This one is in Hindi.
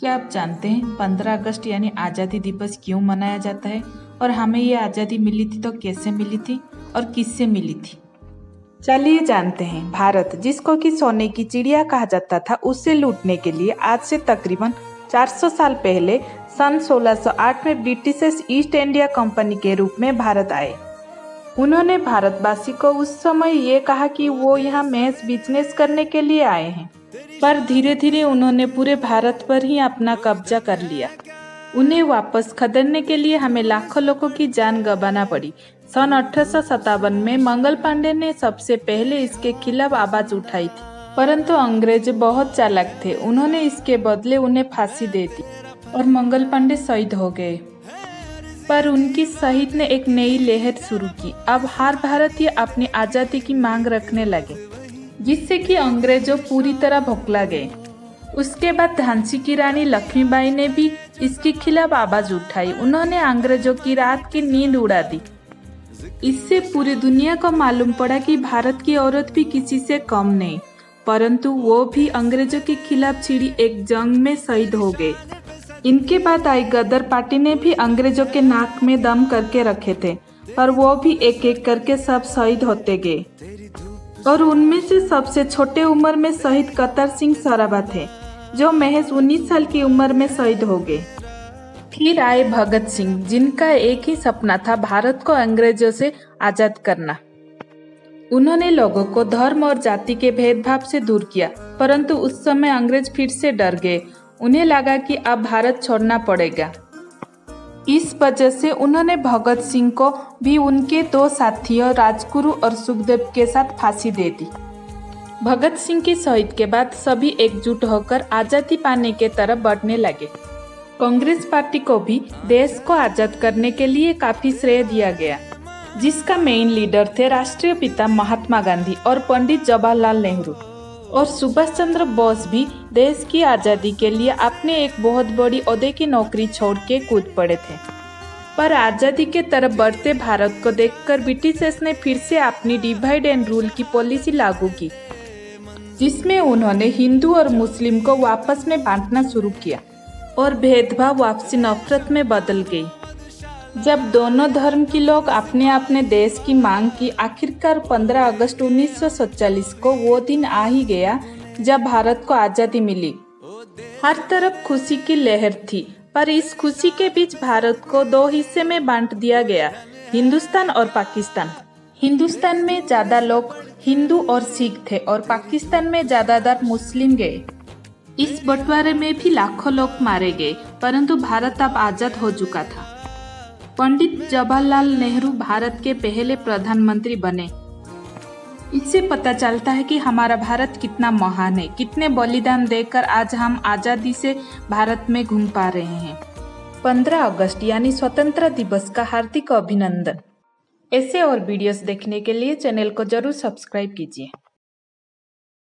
क्या आप जानते हैं 15 अगस्त यानी आज़ादी दिवस क्यों मनाया जाता है और हमें ये आज़ादी मिली थी तो कैसे मिली थी और किससे मिली थी? चलिए जानते हैं। भारत, जिसको कि सोने की चिड़िया कहा जाता था, उससे लूटने के लिए आज से तकरीबन 400 साल पहले सन 1608 में ब्रिटिशर्स ईस्ट इंडिया कंपनी के रूप में भारत आए। उन्होंने भारतवासी को उस समय ये कहा कि वो यहाँ महज बिजनेस करने के लिए आए हैं, पर धीरे धीरे उन्होंने पूरे भारत पर ही अपना कब्जा कर लिया। उन्हें वापस खदेड़ने के लिए हमें लाखों लोगों की जान गंवाना पड़ी। सन 1857 में मंगल पांडे ने सबसे पहले इसके खिलाफ आवाज उठाई थी, परंतु अंग्रेज बहुत चालाक थे। उन्होंने इसके बदले उन्हें फांसी दे दी और मंगल पांडे शहीद हो गए। पर उनकी शहीद ने एक नई लहर शुरू की। अब हर भारतीय अपनी आज़ादी की मांग रखने लगे, जिससे कि अंग्रेजों पूरी तरह भौंकला गए। उसके बाद झांसी की रानी लक्ष्मीबाई ने भी इसके खिलाफ आवाज उठाई। उन्होंने अंग्रेजों की रात की नींद उड़ा दी। इससे पूरी दुनिया को मालूम पड़ा कि भारत की औरत भी किसी से कम नहीं, परंतु वो भी अंग्रेजों के खिलाफ छिड़ी एक जंग में शहीद हो गए। इनके बाद आई गदर पार्टी ने भी अंग्रेजों के नाक में दम करके रखे थे, पर वो भी एक एक करके सब शहीद होते गए। और उनमें से सबसे छोटे उम्र में शहीद करतार सिंह सराभा थे, जो महज 19 साल की उम्र में शहीद हो गए। फिर आए भगत सिंह, जिनका एक ही सपना था भारत को अंग्रेजों से आजाद करना। उन्होंने लोगों को धर्म और जाति के भेदभाव से दूर किया, परंतु उस समय अंग्रेज फिर से डर गए। उन्हें लगा कि अब भारत छोड़ना पड़ेगा। इस वजह से उन्होंने भगत सिंह को भी उनके दो साथियों राजगुरु और सुखदेव के साथ फांसी दे दी। भगत सिंह की शहीद के बाद सभी एकजुट होकर आजादी पाने के तरफ बढ़ने लगे। कांग्रेस पार्टी को भी देश को आजाद करने के लिए काफी श्रेय दिया गया, जिसका मेन लीडर थे राष्ट्रीय पिता महात्मा गांधी और पंडित जवाहरलाल नेहरू। और सुभाष चंद्र बोस भी देश की आज़ादी के लिए अपने एक बहुत बड़ी ओहदे की नौकरी छोड़ के कूद पड़े थे। पर आज़ादी के तरफ बढ़ते भारत को देखकर ब्रिटिशर्स ने फिर से अपनी डिवाइड एंड रूल की पॉलिसी लागू की, जिसमें उन्होंने हिंदू और मुस्लिम को आपस में बांटना शुरू किया और भेदभाव आपसी नफरत में बदल गई। जब दोनों धर्म के लोग अपने अपने देश की मांग की, आखिरकार 15 अगस्त 1947 को वो दिन आ ही गया जब भारत को आज़ादी मिली। हर तरफ खुशी की लहर थी, पर इस खुशी के बीच भारत को दो हिस्से में बांट दिया गया, हिंदुस्तान और पाकिस्तान। हिंदुस्तान में ज्यादा लोग हिंदू और सिख थे और पाकिस्तान में ज्यादातर मुस्लिम गए। इस बंटवारे में भी लाखों लोग मारे गए, परंतु भारत अब आजाद हो चुका था। पंडित जवाहरलाल नेहरू भारत के पहले प्रधानमंत्री बने। इससे पता चलता है कि हमारा भारत कितना महान है, कितने बलिदान देकर आज हम आज़ादी से भारत में घूम पा रहे हैं। 15 अगस्त यानी स्वतंत्रता दिवस का हार्दिक अभिनंदन। ऐसे और वीडियोस देखने के लिए चैनल को जरूर सब्सक्राइब कीजिए।